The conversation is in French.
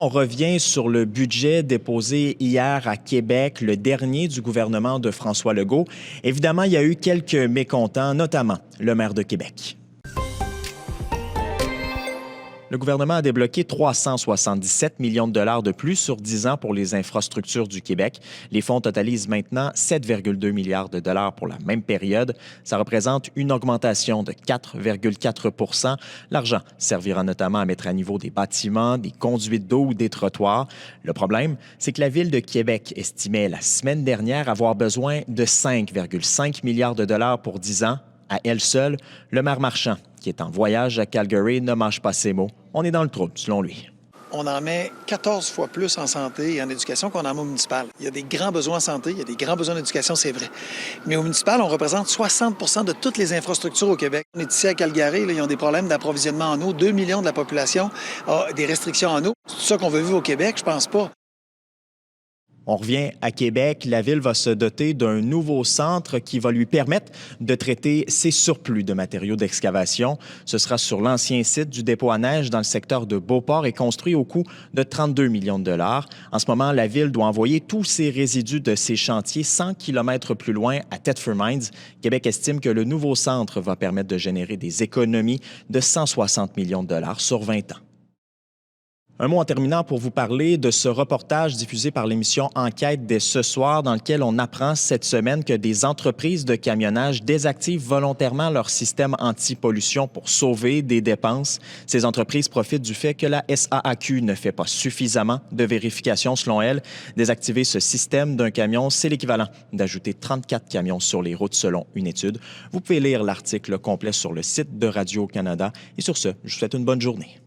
On revient sur le budget déposé hier à Québec, le dernier du gouvernement de François Legault. Évidemment, il y a eu quelques mécontents, notamment le maire de Québec. Le gouvernement a débloqué 377 millions de dollars de plus sur 10 ans pour les infrastructures du Québec. Les fonds totalisent maintenant 7,2 milliards de dollars pour la même période. Ça représente une augmentation de 4,4 %. L'argent servira notamment à mettre à niveau des bâtiments, des conduites d'eau ou des trottoirs. Le problème, c'est que la Ville de Québec estimait la semaine dernière avoir besoin de 5,5 milliards de dollars pour 10 ans. À elle seule, le maire Marchand, qui est en voyage à Calgary, ne mâche pas ses mots. On est dans le trouble, selon lui. On en met 14 fois plus en santé et en éducation qu'on en met au municipal. Il y a des grands besoins en santé, il y a des grands besoins d'éducation, c'est vrai. Mais au municipal, on représente 60 de toutes les infrastructures au Québec. On est ici à Calgary, là, ils ont des problèmes d'approvisionnement en eau. 2 millions de la population a des restrictions en eau. C'est tout ça qu'on veut vivre au Québec? Je pense pas. On revient à Québec. La Ville va se doter d'un nouveau centre qui va lui permettre de traiter ses surplus de matériaux d'excavation. Ce sera sur l'ancien site du dépôt à neige dans le secteur de Beauport et construit au coût de 32 millions de dollars. En ce moment, la Ville doit envoyer tous ses résidus de ses chantiers 100 km plus loin à Thetford Mines. Québec estime que le nouveau centre va permettre de générer des économies de 160 millions de dollars sur 20 ans. Un mot en terminant pour vous parler de ce reportage diffusé par l'émission Enquête dès ce soir dans lequel on apprend cette semaine que des entreprises de camionnage désactivent volontairement leur système anti-pollution pour sauver des dépenses. Ces entreprises profitent du fait que la SAAQ ne fait pas suffisamment de vérifications selon elles. Désactiver ce système d'un camion, c'est l'équivalent d'ajouter 34 camions sur les routes selon une étude. Vous pouvez lire l'article complet sur le site de Radio-Canada. Et sur ce, je vous souhaite une bonne journée.